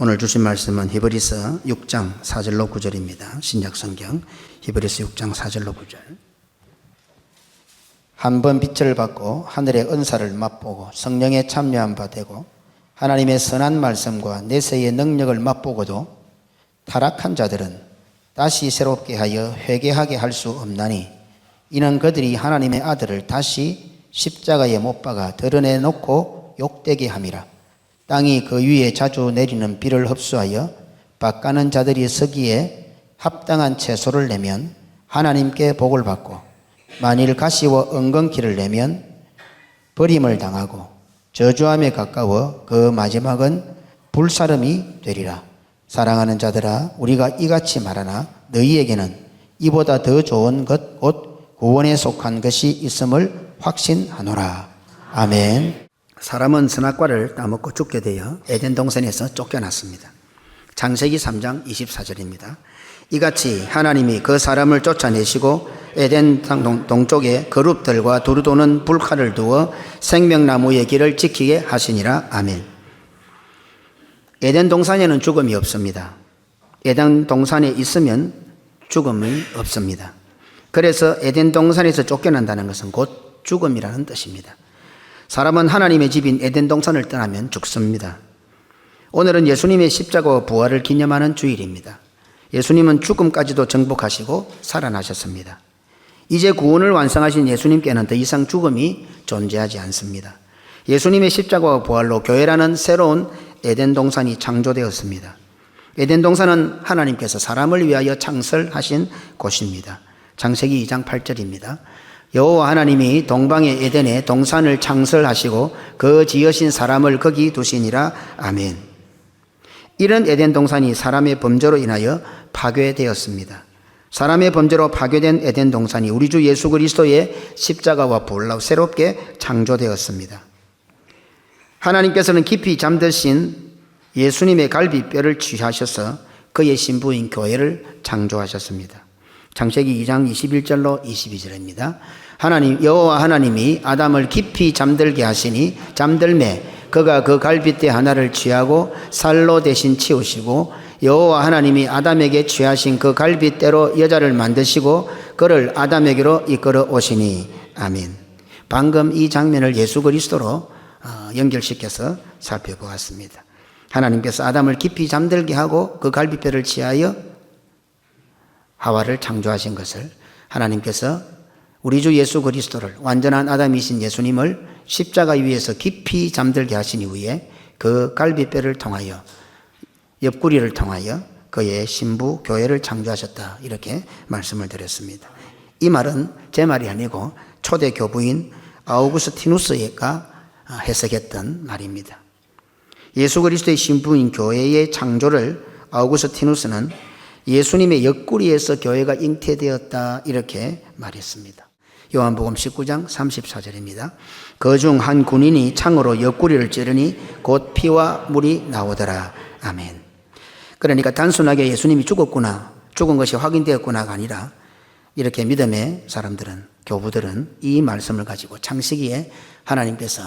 오늘 주신 말씀은 히브리서 6장 4절로 9절입니다. 신약성경 히브리서 6장 4절로 9절. 한 번 빛을 받고 하늘의 은사를 맛보고 성령에 참여한 바 되고 하나님의 선한 말씀과 내세의 능력을 맛보고도 타락한 자들은 다시 새롭게 하여 회개하게 할 수 없나니 이는 그들이 하나님의 아들을 다시 십자가에 못 박아 드러내놓고 욕되게 함이라. 땅이 그 위에 자주 내리는 비를 흡수하여 밭가는 자들이 서기에 합당한 채소를 내면 하나님께 복을 받고 만일 가시와 엉겅퀴를 내면 버림을 당하고 저주함에 가까워 그 마지막은 불사름이 되리라. 사랑하는 자들아, 우리가 이같이 말하나 너희에게는 이보다 더 좋은 것 곧 구원에 속한 것이 있음을 확신하노라. 아멘. 사람은 선악과를 따먹고 죽게 되어 에덴 동산에서 쫓겨났습니다. 창세기 3장 24절입니다. 이같이 하나님이 그 사람을 쫓아내시고 에덴 동쪽에 거룹들과 두루도는 불칼을 두어 생명나무의 길을 지키게 하시니라. 아멘. 에덴 동산에는 죽음이 없습니다. 에덴 동산에 있으면 죽음이 없습니다. 그래서 에덴 동산에서 쫓겨난다는 것은 곧 죽음이라는 뜻입니다. 사람은 하나님의 집인 에덴 동산을 떠나면 죽습니다. 오늘은 예수님의 십자가와 부활을 기념하는 주일입니다. 예수님은 죽음까지도 정복하시고 살아나셨습니다. 이제 구원을 완성하신 예수님께는 더 이상 죽음이 존재하지 않습니다. 예수님의 십자가와 부활로 교회라는 새로운 에덴 동산이 창조되었습니다. 에덴 동산은 하나님께서 사람을 위하여 창설하신 곳입니다. 창세기 2장 8절입니다. 여호와 하나님이 동방의 에덴에 동산을 창설하시고 그 지으신 사람을 거기 두시니라. 아멘. 이런 에덴 동산이 사람의 범죄로 인하여 파괴되었습니다. 사람의 범죄로 파괴된 에덴 동산이 우리 주 예수 그리스도의 십자가와 부활로 새롭게 창조되었습니다. 하나님께서는 깊이 잠드신 예수님의 갈비뼈를 취하셔서 그의 신부인 교회를 창조하셨습니다. 창세기 2장 21절로 22절입니다. 여호와 하나님이 아담을 깊이 잠들게 하시니 잠들매 그가 그 갈빗대 하나를 취하고 살로 대신 치우시고 여호와 하나님이 아담에게 취하신 그 갈빗대로 여자를 만드시고 그를 아담에게로 이끌어 오시니. 아멘. 방금 이 장면을 예수 그리스도로 연결시켜서 살펴보았습니다. 하나님께서 아담을 깊이 잠들게 하고 그 갈빗뼈를 취하여 하와를 창조하신 것을 하나님께서 우리 주 예수 그리스도를 완전한 아담이신 예수님을 십자가 위에서 깊이 잠들게 하신 이후에 그 갈빗뼈를 통하여 옆구리를 통하여 그의 신부 교회를 창조하셨다. 이렇게 말씀을 드렸습니다. 이 말은 제 말이 아니고 초대 교부인 아우구스티누스가 해석했던 말입니다. 예수 그리스도의 신부인 교회의 창조를 아우구스티누스는 예수님의 옆구리에서 교회가 잉태되었다. 이렇게 말했습니다. 요한복음 19장 34절입니다. 그중 한 군인이 창으로 옆구리를 찌르니 곧 피와 물이 나오더라. 아멘. 그러니까 단순하게 예수님이 죽었구나, 죽은 것이 확인되었구나가 아니라 이렇게 믿음의 사람들은, 교부들은 이 말씀을 가지고 창세기에 하나님께서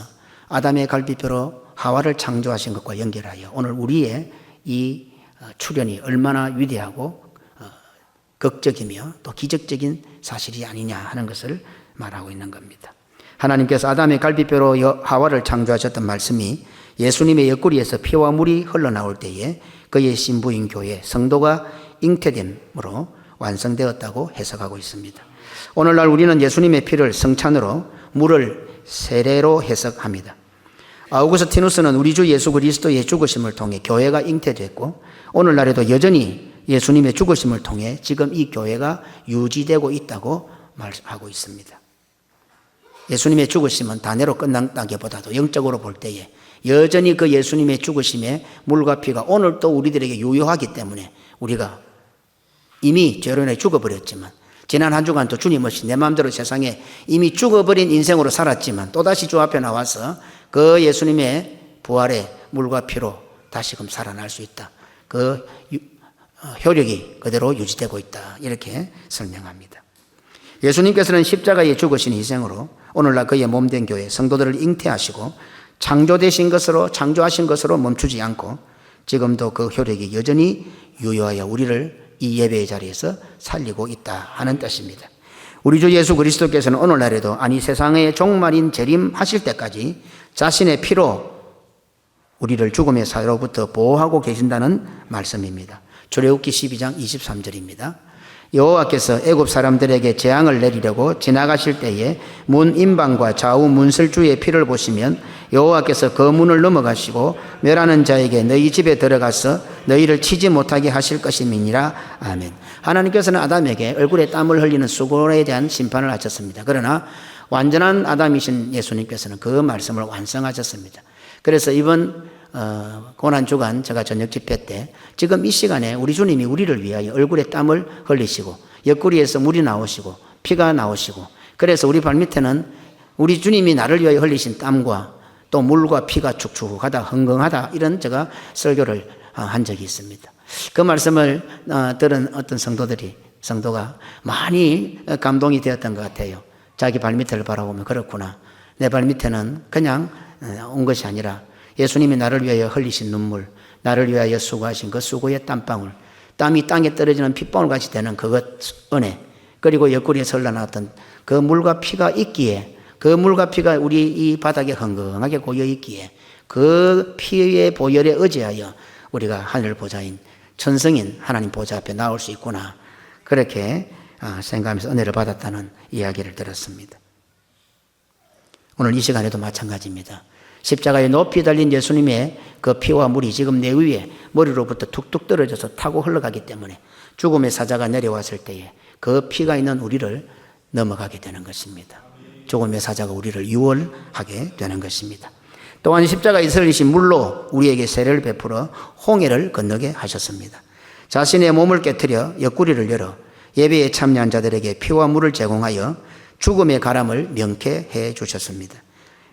아담의 갈비뼈로 하와를 창조하신 것과 연결하여 오늘 우리의 이 출현이 얼마나 위대하고 극적이며 또 기적적인 사실이 아니냐 하는 것을 말하고 있는 겁니다. 하나님께서 아담의 갈비뼈로 하와를 창조하셨던 말씀이 예수님의 옆구리에서 피와 물이 흘러나올 때에 그의 신부인 교회, 성도가 잉태됨으로 완성되었다고 해석하고 있습니다. 오늘날 우리는 예수님의 피를 성찬으로, 물을 세례로 해석합니다. 아우구스티누스는 우리 주 예수 그리스도의 죽으심을 통해 교회가 잉태됐고 오늘날에도 여전히 예수님의 죽으심을 통해 지금 이 교회가 유지되고 있다고 말하고 있습니다. 예수님의 죽으심은 단회로 끝난다기보다도 영적으로 볼 때에 여전히 그 예수님의 죽으심의 물과 피가 오늘도 우리들에게 유효하기 때문에 우리가 이미 죄로 인해 죽어버렸지만 지난 한 주간 또 주님 없이 내 마음대로 세상에 이미 죽어버린 인생으로 살았지만 또다시 주 앞에 나와서 그 예수님의 부활의 물과 피로 다시금 살아날 수 있다. 그 효력이 그대로 유지되고 있다. 이렇게 설명합니다. 예수님께서는 십자가에 죽으신 희생으로 오늘날 그의 몸된 교회 성도들을 잉태하시고 창조하신 것으로 멈추지 않고 지금도 그 효력이 여전히 유효하여 우리를 이 예배의 자리에서 살리고 있다 하는 뜻입니다. 우리 주 예수 그리스도께서는 오늘날에도 아니 세상의 종말인 재림하실 때까지 자신의 피로 우리를 죽음의 사로부터 보호하고 계신다는 말씀입니다. 출애굽기 12장 23절입니다. 여호와께서 애굽 사람들에게 재앙을 내리려고 지나가실 때에 문 임방과 좌우 문설주의 피를 보시면 여호와께서 그 문을 넘어가시고 멸하는 자에게 너희 집에 들어가서 너희를 치지 못하게 하실 것임이니라. 아멘. 하나님께서는 아담에게 얼굴에 땀을 흘리는 수고에 대한 심판을 하셨습니다. 그러나 완전한 아담이신 예수님께서는 그 말씀을 완성하셨습니다. 그래서 이번 고난주간 제가 저녁 집회 때 지금 이 시간에 우리 주님이 우리를 위하여 얼굴에 땀을 흘리시고 옆구리에서 물이 나오시고 피가 나오시고, 그래서 우리 발밑에는 우리 주님이 나를 위하여 흘리신 땀과 또 물과 피가 축축하다 흥건하다, 이런 제가 설교를 한 적이 있습니다. 그 말씀을 들은 어떤 성도가 많이 감동이 되었던 것 같아요. 자기 발밑을 바라보면 그렇구나, 내 발밑에는 그냥 온 것이 아니라 예수님이 나를 위하여 흘리신 눈물, 나를 위하여 수고하신 그 수고의 땀방울, 땀이 땅에 떨어지는 핏방울같이 되는 그것 은혜, 그리고 옆구리에서 흘러나왔던 그 물과 피가 있기에, 그 물과 피가 우리 이 바닥에 흥건하게 고여 있기에 그 피의 보혈에 의지하여 우리가 하늘 보좌인 천성인 하나님 보좌 앞에 나올 수 있구나, 그렇게 생각하면서 은혜를 받았다는 이야기를 들었습니다. 오늘 이 시간에도 마찬가지입니다. 십자가에 높이 달린 예수님의 그 피와 물이 지금 내 위에 머리로부터 툭툭 떨어져서 타고 흘러가기 때문에 죽음의 사자가 내려왔을 때에 그 피가 있는 우리를 넘어가게 되는 것입니다. 죽음의 사자가 우리를 유월하게 되는 것입니다. 또한 십자가에 설리신 물로 우리에게 세례를 베풀어 홍해를 건너게 하셨습니다. 자신의 몸을 깨트려 옆구리를 열어 예배에 참여한 자들에게 피와 물을 제공하여 죽음의 가람을 명쾌해 주셨습니다.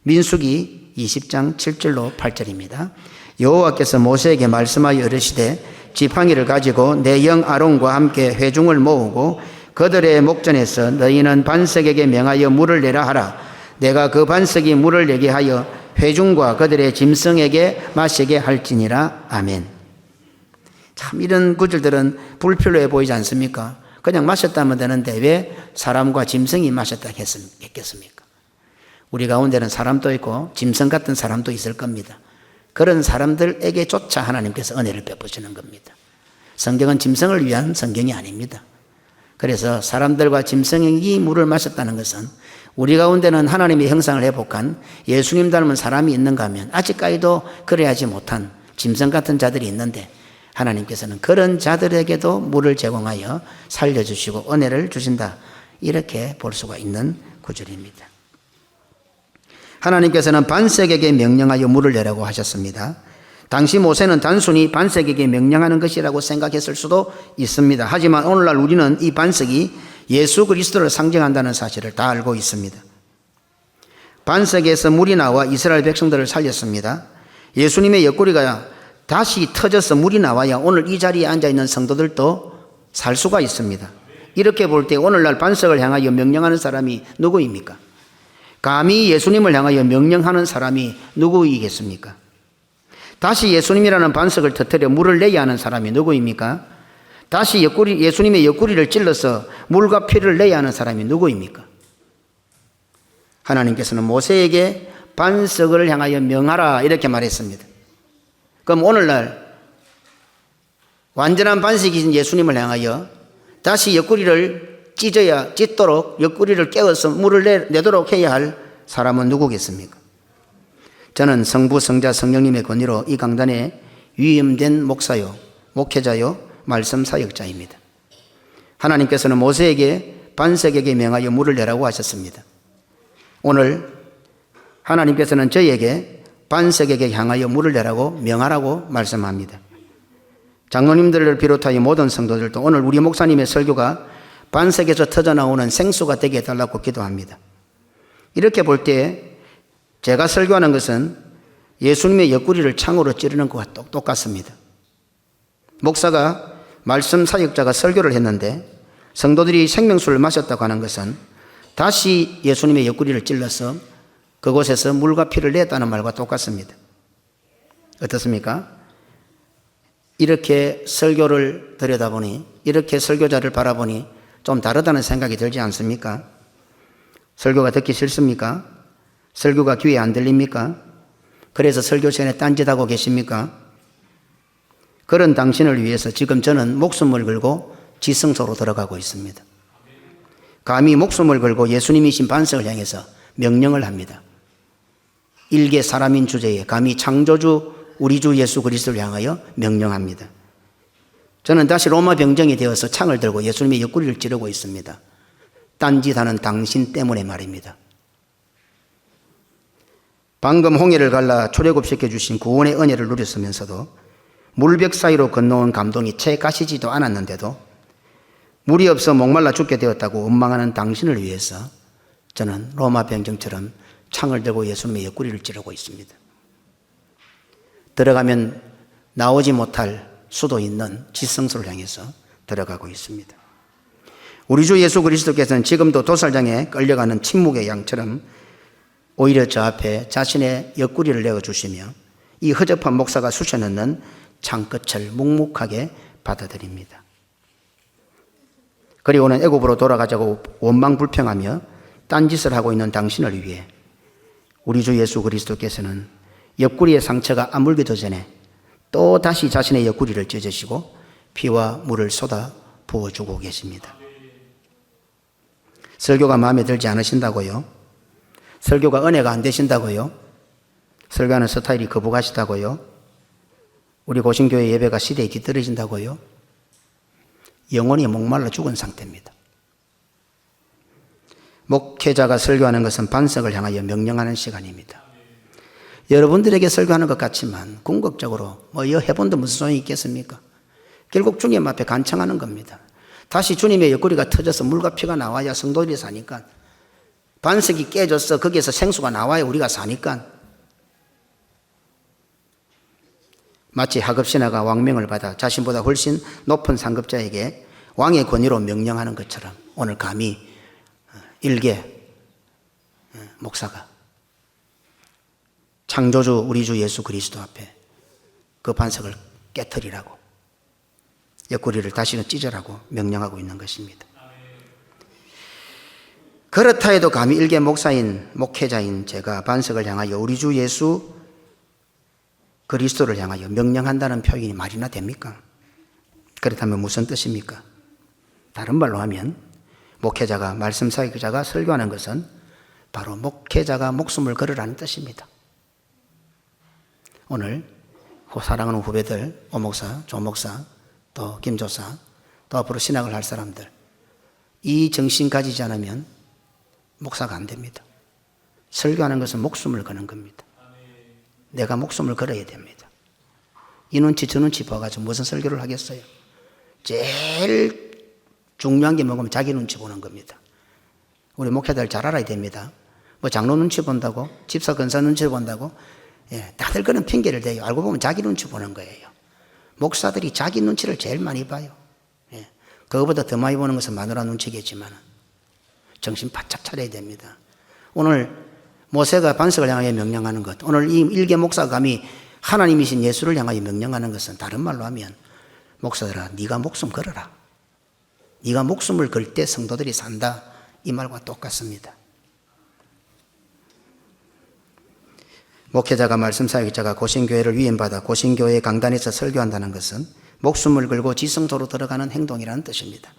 민수기 20장 7절로 8절입니다. 여호와께서 모세에게 말씀하여 이르시되 지팡이를 가지고 내 영 아론과 함께 회중을 모으고 그들의 목전에서 너희는 반석에게 명하여 물을 내라 하라. 내가 그 반석이 물을 내게 하여 회중과 그들의 짐승에게 마시게 할지니라. 아멘. 참 이런 구절들은 불필요해 보이지 않습니까? 그냥 마셨다면 되는데 왜 사람과 짐승이 마셨다 했겠습니까? 우리 가운데는 사람도 있고 짐승 같은 사람도 있을 겁니다. 그런 사람들에게조차 하나님께서 은혜를 베푸시는 겁니다. 성경은 짐승을 위한 성경이 아닙니다. 그래서 사람들과 짐승이 물을 마셨다는 것은 우리 가운데는 하나님의 형상을 회복한 예수님 닮은 사람이 있는가 하면 아직까지도 그래야지 못한 짐승 같은 자들이 있는데 하나님께서는 그런 자들에게도 물을 제공하여 살려주시고 은혜를 주신다, 이렇게 볼 수가 있는 구절입니다. 하나님께서는 반석에게 명령하여 물을 내라고 하셨습니다. 당시 모세는 단순히 반석에게 명령하는 것이라고 생각했을 수도 있습니다. 하지만 오늘날 우리는 이 반석이 예수 그리스도를 상징한다는 사실을 다 알고 있습니다. 반석에서 물이 나와 이스라엘 백성들을 살렸습니다. 예수님의 옆구리가 다시 터져서 물이 나와야 오늘 이 자리에 앉아있는 성도들도 살 수가 있습니다. 이렇게 볼 때 오늘날 반석을 향하여 명령하는 사람이 누구입니까? 감히 예수님을 향하여 명령하는 사람이 누구이겠습니까? 다시 예수님이라는 반석을 터뜨려 물을 내야 하는 사람이 누구입니까? 다시 예수님의 옆구리를 찔러서 물과 피를 내야 하는 사람이 누구입니까? 하나님께서는 모세에게 반석을 향하여 명하라, 이렇게 말했습니다. 그럼 오늘날 완전한 반석이신 예수님을 향하여 다시 옆구리를 찢도록 옆구리를 깨워서 물을 내도록 해야 할 사람은 누구겠습니까? 저는 성부, 성자, 성령님의 권위로 이 강단에 위임된 목사요, 목회자요, 말씀 사역자입니다. 하나님께서는 모세에게 반석에게 명하여 물을 내라고 하셨습니다. 오늘 하나님께서는 저에게 반석에게 향하여 물을 내라고 명하라고 말씀합니다. 장로님들을 비롯하여 모든 성도들도 오늘 우리 목사님의 설교가 반석에서 터져나오는 생수가 되게 해달라고 기도합니다. 이렇게 볼 때 제가 설교하는 것은 예수님의 옆구리를 창으로 찌르는 것과 똑같습니다. 목사가, 말씀 사역자가 설교를 했는데 성도들이 생명수를 마셨다고 하는 것은 다시 예수님의 옆구리를 찔러서 그곳에서 물과 피를 냈다는 말과 똑같습니다. 어떻습니까? 이렇게 설교를 들여다보니, 이렇게 설교자를 바라보니 좀 다르다는 생각이 들지 않습니까? 설교가 듣기 싫습니까? 설교가 귀에 안 들립니까? 그래서 설교 시간에 딴짓하고 계십니까? 그런 당신을 위해서 지금 저는 목숨을 걸고 지성소로 들어가고 있습니다. 감히 목숨을 걸고 예수님이신 반석을 향해서 명령을 합니다. 일개 사람인 주제에 감히 창조주 우리 주 예수 그리스도를 향하여 명령합니다. 저는 다시 로마 병정이 되어서 창을 들고 예수님의 옆구리를 찌르고 있습니다. 딴짓하는 당신 때문에 말입니다. 방금 홍해를 갈라 출애굽시켜 주신 구원의 은혜를 누렸으면서도 물벽 사이로 건너온 감동이 채 가시지도 않았는데도 물이 없어 목말라 죽게 되었다고 원망하는 당신을 위해서 저는 로마 병정처럼 창을 들고 예수님의 옆구리를 찌르고 있습니다. 들어가면 나오지 못할 수도 있는 지성소를 향해서 들어가고 있습니다. 우리 주 예수 그리스도께서는 지금도 도살장에 끌려가는 침묵의 양처럼 오히려 저 앞에 자신의 옆구리를 내어주시며 이 허접한 목사가 쑤셔넣는 창끝을 묵묵하게 받아들입니다. 그리고는 애굽으로 돌아가자고 원망불평하며 딴짓을 하고 있는 당신을 위해 우리 주 예수 그리스도께서는 옆구리의 상처가 아물기도 전에 또 다시 자신의 옆구리를 찢으시고 피와 물을 쏟아 부어주고 계십니다. 설교가 마음에 들지 않으신다고요? 설교가 은혜가 안 되신다고요? 설교하는 스타일이 거북하시다고요? 우리 고신교회 예배가 시대에 뒤떨어진다고요? 영혼이 목말라 죽은 상태입니다. 목회자가 설교하는 것은 반석을 향하여 명령하는 시간입니다. 여러분들에게 설교하는 것 같지만 궁극적으로 이거 해본데 무슨 소용이 있겠습니까? 결국 주님 앞에 간청하는 겁니다. 다시 주님의 옆구리가 터져서 물과 피가 나와야 성도들이 사니까, 반석이 깨져서 거기에서 생수가 나와야 우리가 사니까, 마치 하급신하가 왕명을 받아 자신보다 훨씬 높은 상급자에게 왕의 권위로 명령하는 것처럼 오늘 감히 일개 목사가 창조주 우리 주 예수 그리스도 앞에 그 반석을 깨트리라고, 옆구리를 다시는 찢으라고 명령하고 있는 것입니다. 그렇다 해도 감히 일개 목사인 목회자인 제가 반석을 향하여 우리 주 예수 그리스도를 향하여 명령한다는 표현이 말이나 됩니까? 그렇다면 무슨 뜻입니까? 다른 말로 하면 목회자가, 말씀 사역자가 설교하는 것은 바로 목회자가 목숨을 걸으라는 뜻입니다. 오늘 사랑하는 후배들, 오목사, 조목사, 또 김조사, 또 앞으로 신학을 할 사람들, 이 정신 가지지 않으면 목사가 안 됩니다. 설교하는 것은 목숨을 거는 겁니다. 내가 목숨을 걸어야 됩니다. 이 눈치 저 눈치 봐가지고 무슨 설교를 하겠어요? 제일 중요한 게 뭐냐면 자기 눈치 보는 겁니다. 우리 목회자들 잘 알아야 됩니다. 장로 눈치 본다고, 집사 권사 눈치 본다고, 다들 그런 핑계를 대요. 알고 보면 자기 눈치 보는 거예요. 목사들이 자기 눈치를 제일 많이 봐요. 그거보다 더 많이 보는 것은 마누라 눈치겠지만 정신 바짝 차려야 됩니다. 오늘 모세가 반석을 향하여 명령하는 것, 오늘 이 일개 목사가 감히 하나님이신 예수를 향하여 명령하는 것은 다른 말로 하면, 목사들아 네가 목숨 걸어라, 네가 목숨을 걸 때 성도들이 산다, 이 말과 똑같습니다. 목회자가, 말씀 사역자가 고신교회를 위임받아 고신교회 강단에서 설교한다는 것은 목숨을 걸고 지성소로 들어가는 행동이라는 뜻입니다.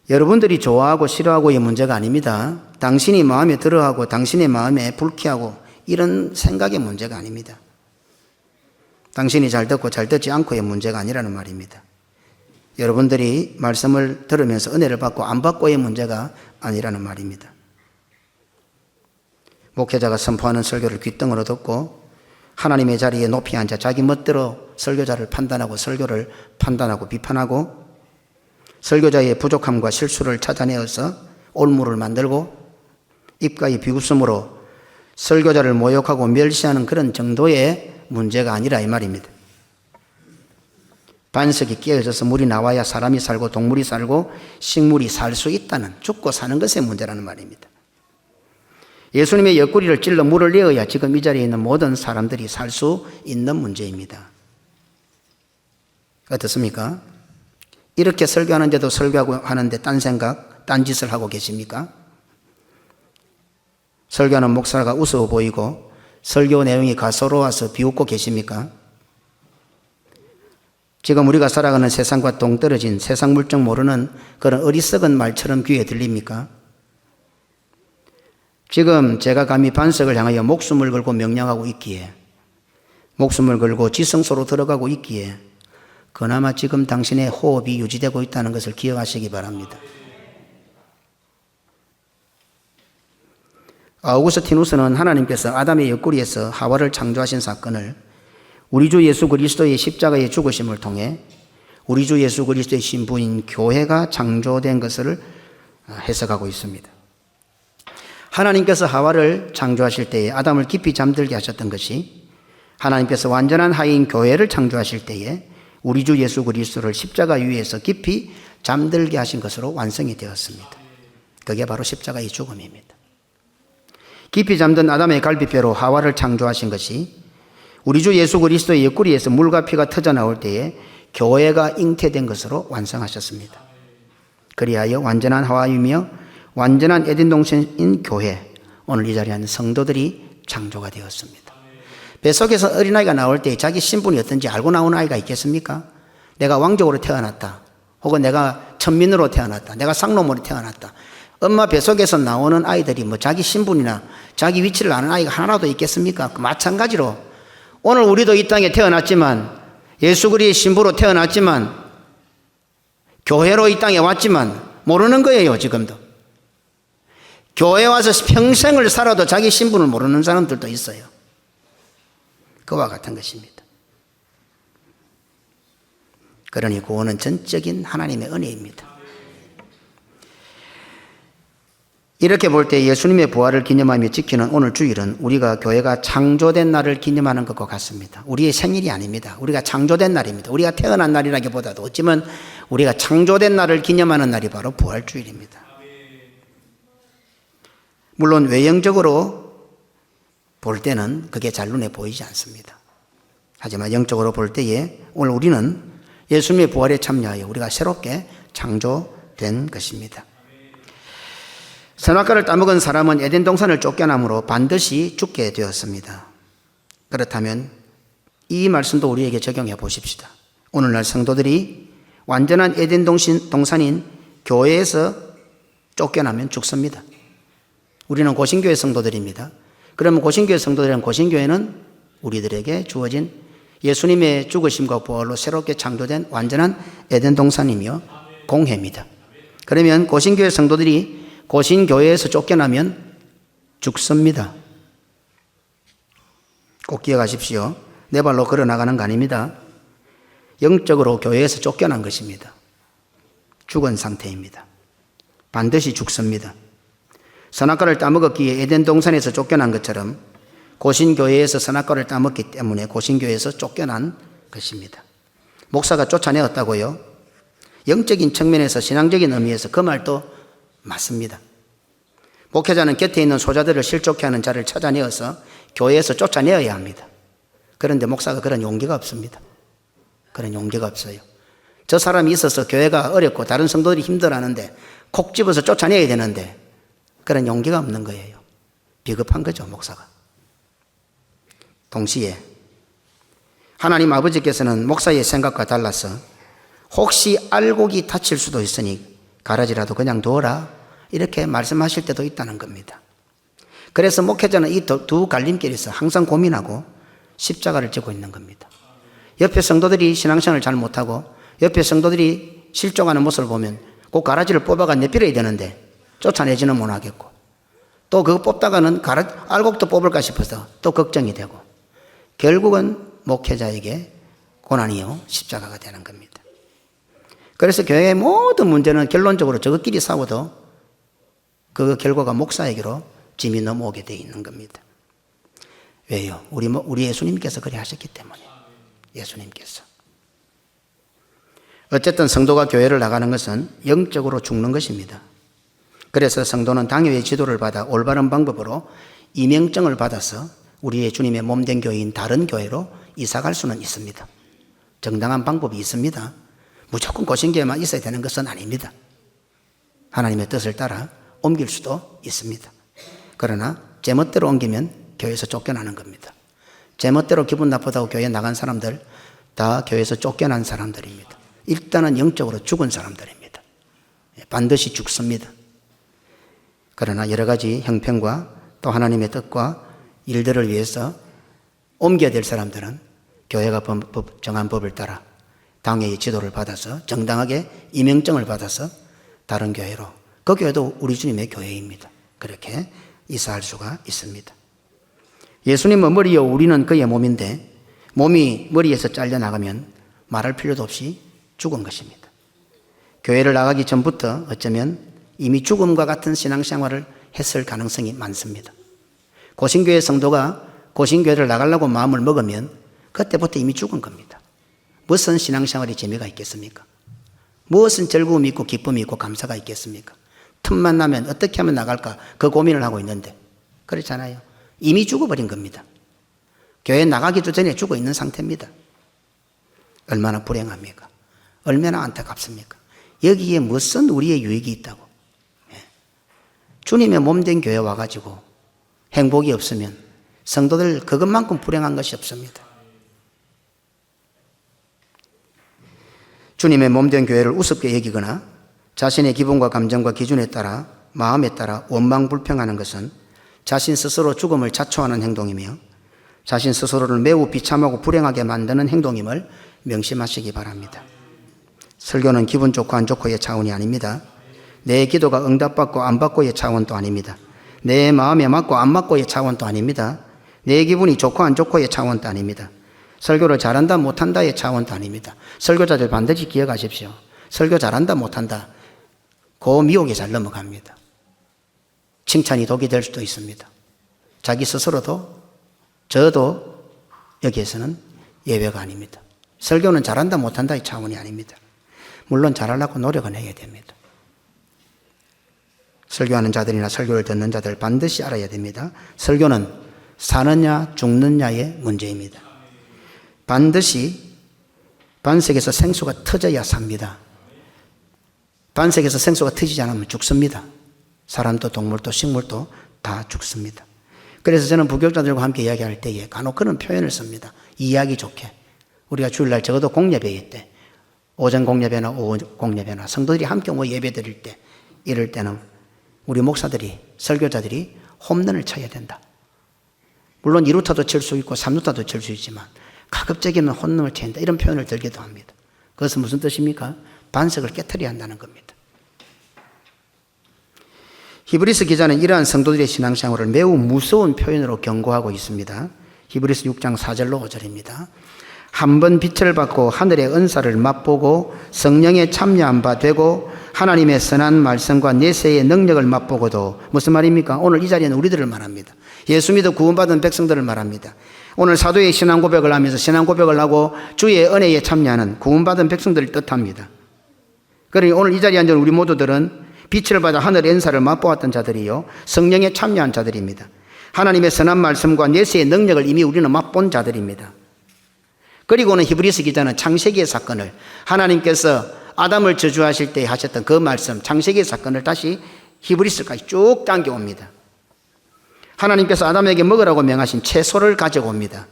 여러분들이 좋아하고 싫어하고의 문제가 아닙니다. 당신이 마음에 들어하고 당신의 마음에 불쾌하고 이런 생각의 문제가 아닙니다. 당신이 잘 듣고 잘 듣지 않고의 문제가 아니라는 말입니다. 여러분들이 말씀을 들으면서 은혜를 받고 안 받고의 문제가 아니라는 말입니다. 목회자가 선포하는 설교를 귓등으로 듣고 하나님의 자리에 높이 앉아 자기 멋대로 설교자를 판단하고 설교를 판단하고 비판하고 설교자의 부족함과 실수를 찾아내어서 올무를 만들고 입가의 비웃음으로 설교자를 모욕하고 멸시하는 그런 정도의 문제가 아니라 이 말입니다. 반석이 깨어져서 물이 나와야 사람이 살고 동물이 살고 식물이 살 수 있다는, 죽고 사는 것의 문제라는 말입니다. 예수님의 옆구리를 찔러 물을 내어야 지금 이 자리에 있는 모든 사람들이 살 수 있는 문제입니다. 어떻습니까? 이렇게 설교하는데도 설교하고 하는데 딴 생각, 딴 짓을 하고 계십니까? 설교하는 목사가 웃어 보이고 설교 내용이 가소로워서 비웃고 계십니까? 지금 우리가 살아가는 세상과 동떨어진 세상 물정 모르는 그런 어리석은 말처럼 귀에 들립니까? 지금 제가 감히 반석을 향하여 목숨을 걸고 명령하고 있기에, 목숨을 걸고 지성소로 들어가고 있기에 그나마 지금 당신의 호흡이 유지되고 있다는 것을 기억하시기 바랍니다. 아우구스티누스는 하나님께서 아담의 옆구리에서 하와를 창조하신 사건을 우리 주 예수 그리스도의 십자가의 죽으심을 통해 우리 주 예수 그리스도의 신부인 교회가 창조된 것을 해석하고 있습니다. 하나님께서 하와를 창조하실 때에 아담을 깊이 잠들게 하셨던 것이 하나님께서 완전한 하인 교회를 창조하실 때에 우리 주 예수 그리스도를 십자가 위에서 깊이 잠들게 하신 것으로 완성이 되었습니다. 그게 바로 십자가의 죽음입니다. 깊이 잠든 아담의 갈비뼈로 하와를 창조하신 것이 우리 주 예수 그리스도의 옆구리에서 물과 피가 터져나올 때에 교회가 잉태된 것으로 완성하셨습니다. 그리하여 완전한 하와이며 완전한 에덴 동산인 교회, 오늘 이 자리에 있는 성도들이 창조가 되었습니다. 뱃속에서 어린아이가 나올 때 자기 신분이 어떤지 알고 나오는 아이가 있겠습니까? 내가 왕족으로 태어났다, 혹은 내가 천민으로 태어났다, 내가 상놈으로 태어났다. 엄마 뱃속에서 나오는 아이들이 뭐 자기 신분이나 자기 위치를 아는 아이가 하나도 있겠습니까? 마찬가지로 오늘 우리도 이 땅에 태어났지만, 예수 그리스도의 신부로 태어났지만, 교회로 이 땅에 왔지만 모르는 거예요. 지금도 교회 와서 평생을 살아도 자기 신분을 모르는 사람들도 있어요. 그와 같은 것입니다. 그러니 구원은 전적인 하나님의 은혜입니다. 이렇게 볼 때 예수님의 부활을 기념하며 지키는 오늘 주일은 우리가 교회가 창조된 날을 기념하는 것과 같습니다. 우리의 생일이 아닙니다. 우리가 창조된 날입니다. 우리가 태어난 날이라기보다도 어쩌면 우리가 창조된 날을 기념하는 날이 바로 부활주일입니다. 물론 외형적으로 볼 때는 그게 잘 눈에 보이지 않습니다. 하지만 영적으로 볼 때에 오늘 우리는 예수님의 부활에 참여하여 우리가 새롭게 창조된 것입니다. 선악과를 따먹은 사람은 에덴 동산을 쫓겨남으로 반드시 죽게 되었습니다. 그렇다면 이 말씀도 우리에게 적용해 보십시다. 오늘날 성도들이 완전한 에덴 동산인 교회에서 쫓겨나면 죽습니다. 우리는 고신교회 성도들입니다. 그러면 고신교회 성도들은 고신교회는 우리들에게 주어진 예수님의 죽으심과 부활로 새롭게 창조된 완전한 에덴 동산이며 공회입니다. 그러면 고신교회 성도들이 고신교회에서 쫓겨나면 죽습니다. 꼭 기억하십시오. 내 발로 걸어나가는 거 아닙니다. 영적으로 교회에서 쫓겨난 것입니다. 죽은 상태입니다. 반드시 죽습니다. 선악과를 따먹었기에 에덴 동산에서 쫓겨난 것처럼 고신교회에서 선악과를 따먹기 때문에 고신교회에서 쫓겨난 것입니다. 목사가 쫓아내었다고요? 영적인 측면에서 신앙적인 의미에서 그 말도 맞습니다. 목회자는 곁에 있는 소자들을 실족해 하는 자를 찾아내어서 교회에서 쫓아내어야 합니다. 그런데 목사가 그런 용기가 없습니다. 그런 용기가 없어요. 저 사람이 있어서 교회가 어렵고 다른 성도들이 힘들어하는데 콕 집어서 쫓아내야 되는데 그런 용기가 없는 거예요. 비겁한 거죠, 목사가. 동시에 하나님 아버지께서는 목사의 생각과 달라서 혹시 알곡이 다칠 수도 있으니 가라지라도 그냥 두어라, 이렇게 말씀하실 때도 있다는 겁니다. 그래서 목회자는 이 두 갈림길에서 항상 고민하고 십자가를 지고 있는 겁니다. 옆에 성도들이 신앙생활을 잘 못하고 옆에 성도들이 실족하는 모습을 보면 그 가라지를 뽑아가 내버려야 되는데 쫓아내지는 못하겠고, 또 그거 뽑다가는 알곡도 뽑을까 싶어서 또 걱정이 되고, 결국은 목회자에게 고난이요 십자가가 되는 겁니다. 그래서 교회의 모든 문제는 결론적으로 저것끼리 싸워도 그 결과가 목사에게로 짐이 넘어오게 되어 있는 겁니다. 왜요? 우리 예수님께서 그래 하셨기 때문에. 예수님께서. 어쨌든 성도가 교회를 나가는 것은 영적으로 죽는 것입니다. 그래서 성도는 당회의 지도를 받아 올바른 방법으로 임명증을 받아서 우리의 주님의 몸된 교회인 다른 교회로 이사갈 수는 있습니다. 정당한 방법이 있습니다. 무조건 고신교회만 있어야 되는 것은 아닙니다. 하나님의 뜻을 따라 옮길 수도 있습니다. 그러나 제멋대로 옮기면 교회에서 쫓겨나는 겁니다. 제멋대로 기분 나쁘다고 교회 나간 사람들 다 교회에서 쫓겨난 사람들입니다. 일단은 영적으로 죽은 사람들입니다. 반드시 죽습니다. 그러나 여러 가지 형편과 또 하나님의 뜻과 일들을 위해서 옮겨야 될 사람들은 교회가 정한 법을 따라 당회의 지도를 받아서 정당하게 임명증을 받아서 다른 교회로, 그 교회도 우리 주님의 교회입니다. 그렇게 이사할 수가 있습니다. 예수님은 머리요 우리는 그의 몸인데 몸이 머리에서 잘려나가면 말할 필요도 없이 죽은 것입니다. 교회를 나가기 전부터 어쩌면 이미 죽음과 같은 신앙생활을 했을 가능성이 많습니다. 고신교회 성도가 고신교회를 나가려고 마음을 먹으면 그때부터 이미 죽은 겁니다. 무슨 신앙생활이 재미가 있겠습니까? 무엇은 즐거움이 있고 기쁨이 있고 감사가 있겠습니까? 틈만 나면 어떻게 하면 나갈까 그 고민을 하고 있는데 그렇잖아요. 이미 죽어버린 겁니다. 교회 나가기도 전에 죽어 있는 상태입니다. 얼마나 불행합니까? 얼마나 안타깝습니까? 여기에 무슨 우리의 유익이 있다고. 주님의 몸된 교회 와가지고 행복이 없으면 성도들 그것만큼 불행한 것이 없습니다. 주님의 몸된 교회를 우습게 여기거나 자신의 기분과 감정과 기준에 따라 마음에 따라 원망불평하는 것은 자신 스스로 죽음을 자초하는 행동이며 자신 스스로를 매우 비참하고 불행하게 만드는 행동임을 명심하시기 바랍니다. 설교는 기분 좋고 안 좋고의 차원이 아닙니다. 내 기도가 응답받고 안 받고의 차원도 아닙니다. 내 마음에 맞고 안 맞고의 차원도 아닙니다. 내 기분이 좋고 안 좋고의 차원도 아닙니다. 설교를 잘한다 못한다의 차원도 아닙니다. 설교자들 반드시 기억하십시오. 설교 잘한다 못한다 그 미혹에 잘 넘어갑니다. 칭찬이 독이 될 수도 있습니다. 자기 스스로도 저도 여기에서는 예외가 아닙니다. 설교는 잘한다 못한다의 차원이 아닙니다. 물론 잘하려고 노력은 해야 됩니다. 설교하는 자들이나 설교를 듣는 자들 반드시 알아야 됩니다. 설교는 사느냐 죽느냐의 문제입니다. 반드시 반석에서 생수가 터져야 삽니다. 반석에서 생수가 터지지 않으면 죽습니다. 사람도 동물도 식물도 다 죽습니다. 그래서 저는 부교육자들과 함께 이야기할 때에 간혹 그런 표현을 씁니다. 이해하기 좋게. 우리가 주일날 적어도 공예배일 때, 오전 공예배나 오후 공예배나 성도들이 함께 예배 드릴 때, 이럴 때는 우리 목사들이, 설교자들이 홈런을 쳐야 된다. 물론 2루타도 칠 수 있고 3루타도 칠 수 있지만 가급적이면 홈런을 쳐야 된다. 이런 표현을 들기도 합니다. 그것은 무슨 뜻입니까? 반석을 깨트려야 한다는 겁니다. 히브리서 기자는 이러한 성도들의 신앙생활을 매우 무서운 표현으로 경고하고 있습니다. 히브리서 6장 4절로 5절입니다. 한 번 빛을 받고 하늘의 은사를 맛보고 성령에 참여한 바 되고 하나님의 선한 말씀과 내세의 능력을 맛보고도, 무슨 말입니까? 오늘 이 자리에는 우리들을 말합니다. 예수 믿어 구원받은 백성들을 말합니다. 오늘 사도의 신앙 고백을 하면서 신앙 고백을 하고 주의 은혜에 참여하는 구원받은 백성들을 뜻합니다. 그러니 오늘 이 자리에 앉은 우리 모두들은 빛을 받아 하늘의 은사를 맛보았던 자들이요 성령에 참여한 자들입니다. 하나님의 선한 말씀과 내세의 능력을 이미 우리는 맛본 자들입니다. 그리고는 히브리서 기자는 창세기의 사건을, 하나님께서 아담을 저주하실 때 하셨던 그 말씀, 창세기의 사건을 다시 히브리서까지 쭉 당겨옵니다. 하나님께서 아담에게 먹으라고 명하신 채소를 가지고 옵니다.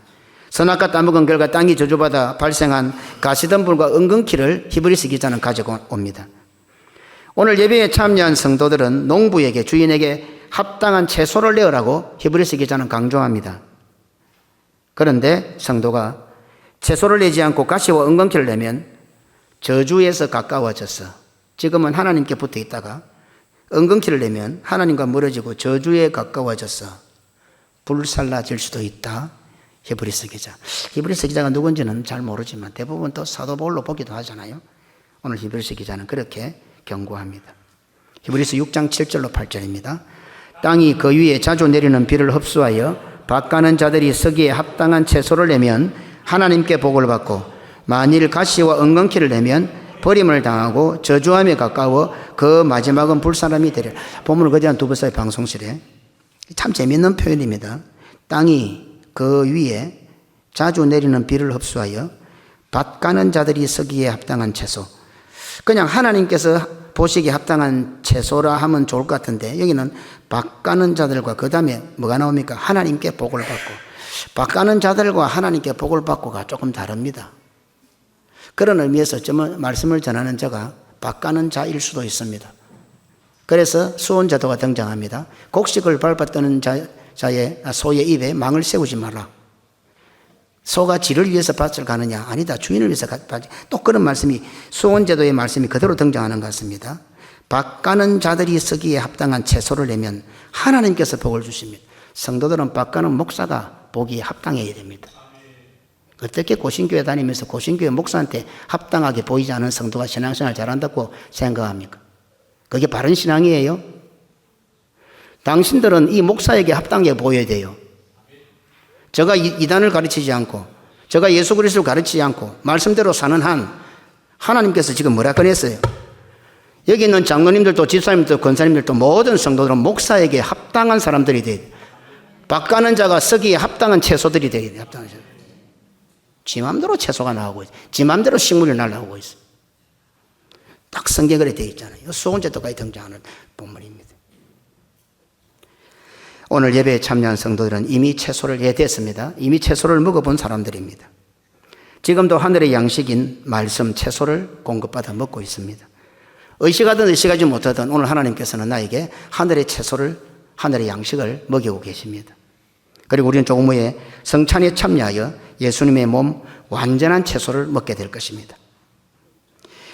선악과 따먹은 결과 땅이 저주받아 발생한 가시덤불과 은근키를 히브리서 기자는 가지고 옵니다. 오늘 예배에 참여한 성도들은 농부에게, 주인에게 합당한 채소를 내어라고 히브리서 기자는 강조합니다. 그런데 성도가 채소를 내지 않고 가시와 은근키를 내면 저주에서 가까워져서, 지금은 하나님께 붙어 있다가 은근키를 내면 하나님과 멀어지고 저주에 가까워져서 불살라질 수도 있다. 히브리서 기자. 히브리서 기자가 누군지는 잘 모르지만 대부분 또 사도 바울로 보기도 하잖아요. 오늘 히브리서 기자는 그렇게 경고합니다. 히브리서 6장 7절로 8절입니다. 땅이 그 위에 자주 내리는 비를 흡수하여 밭가는 자들이 서기에 합당한 채소를 내면 하나님께 복을 받고, 만일 가시와 은근키를 내면 버림을 당하고 저주함에 가까워 그 마지막은 불사람이 되리라. 본문을 거대한 두부사의 방송실에, 참 재미있는 표현입니다. 땅이 그 위에 자주 내리는 비를 흡수하여 밭 가는 자들이 쓰기에 합당한 채소. 그냥 하나님께서 보시기에 합당한 채소라 하면 좋을 것 같은데 여기는 밭 가는 자들과 그 다음에 뭐가 나옵니까? 하나님께 복을 받고. 밭 가는 자들과 하나님께 복을 받고가 조금 다릅니다. 그런 의미에서 말씀을 전하는 자가 밭 가는 자일 수도 있습니다. 그래서 수온제도가 등장합니다. 곡식을 밟았던 소의 입에 망을 세우지 마라. 소가 지를 위해서 밭을 가느냐? 아니다. 주인을 위해서 밭을. 또 그런 말씀이 수온제도의 말씀이 그대로 등장하는 것 같습니다. 밭 가는 자들이 쓰기에 합당한 채소를 내면 하나님께서 복을 주십니다. 성도들은 밭 가는 목사가 보기에 합당해야 됩니다. 어떻게 고신교회 다니면서 고신교회 목사한테 합당하게 보이지 않은 성도가 신앙생활 잘한다고 생각합니까? 그게 바른 신앙이에요? 당신들은 이 목사에게 합당해 보여야 돼요. 제가 이단을 가르치지 않고 제가 예수 그리스도를 가르치지 않고 말씀대로 사는 한 하나님께서 지금 뭐라 그랬어요? 여기 있는 장로님들도 집사님들도 권사님들도 모든 성도들은 목사에게 합당한 사람들이 돼야 돼요. 밭 가는 자가 쓰기에 합당한 채소들이 돼야 돼요. 합당한 채소. 지 맘대로 채소가 나오고 있어요. 지 맘대로 식물이 날아오고 있어요. 딱 성경에 그래 되어 있잖아요. 수온제도까지 등장하는 본문입니다. 오늘 예배에 참여한 성도들은 이미 채소를 예대했습니다. 이미 채소를 먹어본 사람들입니다. 지금도 하늘의 양식인 말씀 채소를 공급받아 먹고 있습니다. 의식하든 의식하지 못하든 오늘 하나님께서는 나에게 하늘의 채소를, 하늘의 양식을 먹이고 계십니다. 그리고 우리는 조금 후에 성찬에 참여하여 예수님의 몸 완전한 채소를 먹게 될 것입니다.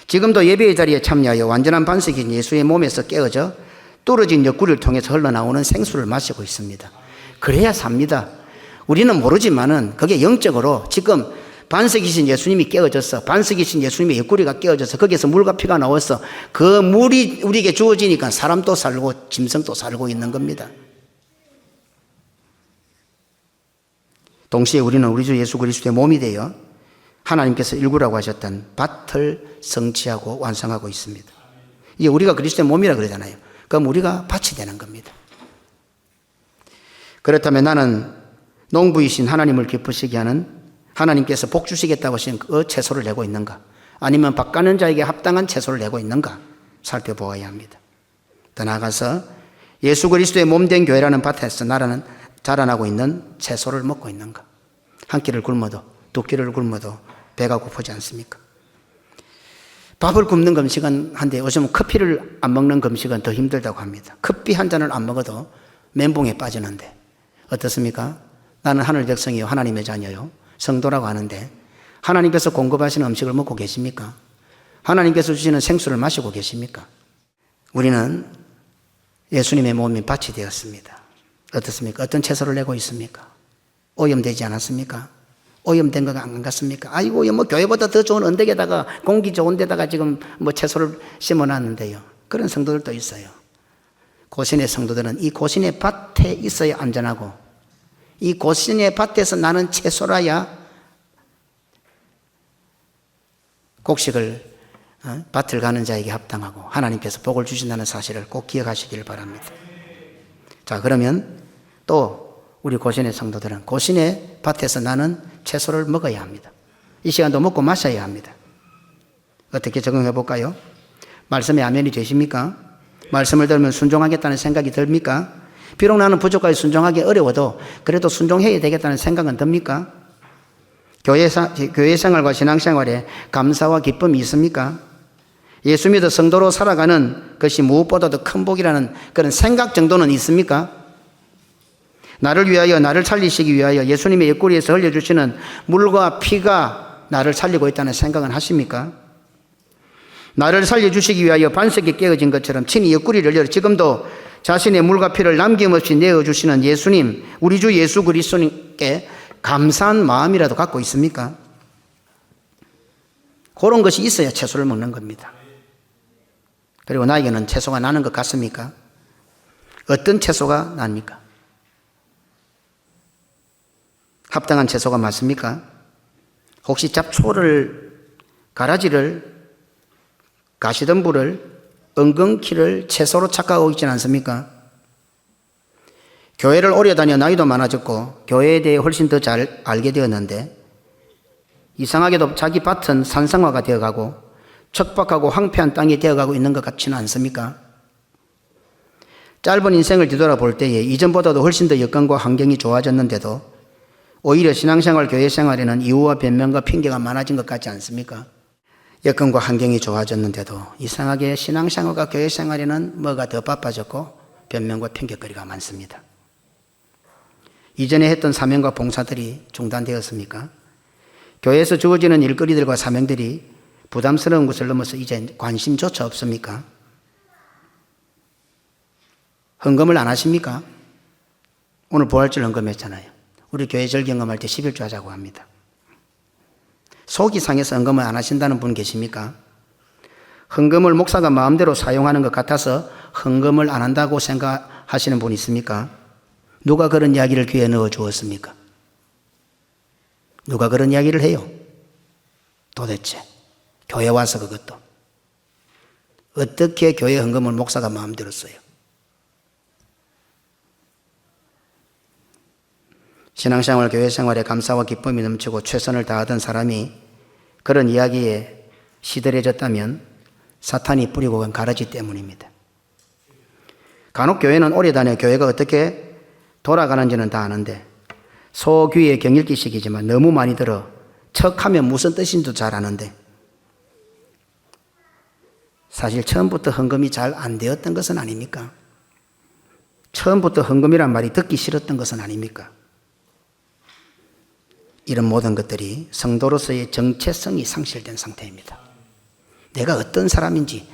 지금도 예배의 자리에 참여하여 완전한 반석인 예수의 몸에서 깨어져 뚫어진 옆구리를 통해서 흘러나오는 생수를 마시고 있습니다. 그래야 삽니다. 우리는 모르지만은 그게 영적으로 지금 반석이신 예수님이 깨어져서 반석이신 예수님의 옆구리가 깨어져서 거기에서 물과 피가 나와서 그 물이 우리에게 주어지니까 사람도 살고 짐승도 살고 있는 겁니다. 동시에 우리는 우리 주 예수 그리스도의 몸이 되어 하나님께서 일구라고 하셨던 밭을 성취하고 완성하고 있습니다. 이게 우리가 그리스도의 몸이라 그러잖아요. 그럼 우리가 밭이 되는 겁니다. 그렇다면 나는 농부이신 하나님을 기쁘시게 하는 하나님께서 복 주시겠다고 하신 그 채소를 내고 있는가? 아니면 밭 가는 자에게 합당한 채소를 내고 있는가? 살펴보아야 합니다. 더 나아가서 예수 그리스도의 몸된 교회라는 밭에서 나라는 자라나고 있는 채소를 먹고 있는가? 한 끼를 굶어도 두 끼를 굶어도 배가 고프지 않습니까? 밥을 굶는 금식은 한데 요즘 커피를 안 먹는 금식은 더 힘들다고 합니다. 커피 한 잔을 안 먹어도 멘붕에 빠지는데 어떻습니까? 나는 하늘 백성이요 하나님의 자녀요 성도라고 하는데 하나님께서 공급하시는 음식을 먹고 계십니까? 하나님께서 주시는 생수를 마시고 계십니까? 우리는 예수님의 몸이 밭이 되었습니다. 어떻습니까? 어떤 채소를 내고 있습니까? 오염되지 않았습니까? 오염된 거가 안 같습니까? 아이고, 뭐 교회보다 더 좋은 언덕에다가 공기 좋은 데다가 지금 뭐 채소를 심어놨는데요. 그런 성도들도 있어요. 고신의 성도들은 이 고신의 밭에 있어야 안전하고 이 고신의 밭에서 나는 채소라야 곡식을 밭을 가는 자에게 합당하고 하나님께서 복을 주신다는 사실을 꼭 기억하시길 바랍니다. 자, 그러면 또 우리 고신의 성도들은 고신의 밭에서 나는 채소를 먹어야 합니다. 이 시간도 먹고 마셔야 합니다. 어떻게 적응해 볼까요? 말씀에 아멘이 되십니까? 말씀을 들으면 순종하겠다는 생각이 듭니까? 비록 나는 부족하게 순종하기 어려워도 그래도 순종해야 되겠다는 생각은 듭니까? 교회 생활과 신앙생활에 감사와 기쁨이 있습니까? 예수 믿어 성도로 살아가는 것이 무엇보다도 큰 복이라는 그런 생각 정도는 있습니까? 나를 위하여 나를 살리시기 위하여 예수님의 옆구리에서 흘려주시는 물과 피가 나를 살리고 있다는 생각은 하십니까? 나를 살려주시기 위하여 반석이 깨어진 것처럼 친히 옆구리를 열어 지금도 자신의 물과 피를 남김없이 내어주시는 예수님, 우리 주 예수 그리스도님께 감사한 마음이라도 갖고 있습니까? 그런 것이 있어야 채소를 먹는 겁니다. 그리고 나에게는 채소가 나는 것 같습니까? 어떤 채소가 납니까? 합당한 채소가 맞습니까? 혹시 잡초를, 가라지를, 가시덤불을, 엉겅퀴를 채소로 착각하고 있지는 않습니까? 교회를 오래 다녀 나이도 많아졌고 교회에 대해 훨씬 더 잘 알게 되었는데 이상하게도 자기 밭은 산성화가 되어가고 척박하고 황폐한 땅이 되어가고 있는 것 같지는 않습니까? 짧은 인생을 뒤돌아볼 때에 이전보다도 훨씬 더 여건과 환경이 좋아졌는데도 오히려 신앙생활, 교회생활에는 이유와 변명과 핑계가 많아진 것 같지 않습니까? 여건과 환경이 좋아졌는데도 이상하게 신앙생활과 교회생활에는 뭐가 더 바빠졌고 변명과 핑계거리가 많습니다. 이전에 했던 사명과 봉사들이 중단되었습니까? 교회에서 주어지는 일거리들과 사명들이 부담스러운 것을 넘어서 이제 관심조차 없습니까? 헌금을 안 하십니까? 오늘 부활절 헌금했잖아요. 우리 교회 절경금할 때 11조 하자고 합니다. 속이 상해서 헌금을 안 하신다는 분 계십니까? 헌금을 목사가 마음대로 사용하는 것 같아서 헌금을 안 한다고 생각하시는 분 있습니까? 누가 그런 이야기를 귀에 넣어 주었습니까? 누가 그런 이야기를 해요? 도대체 교회 와서 그것도 어떻게 교회 헌금을 목사가 마음대로 써요? 신앙생활, 교회생활에 감사와 기쁨이 넘치고 최선을 다하던 사람이 그런 이야기에 시들해졌다면 사탄이 뿌리고 간 가라지 때문입니다. 간혹 교회는 오래 다녀 교회가 어떻게 돌아가는지는 다 아는데 소귀의 경읽기식이지만 너무 많이 들어 척하면 무슨 뜻인지도 잘 아는데 사실 처음부터 헌금이 잘 안 되었던 것은 아닙니까? 처음부터 헌금이란 말이 듣기 싫었던 것은 아닙니까? 이런 모든 것들이 성도로서의 정체성이 상실된 상태입니다. 내가 어떤 사람인지,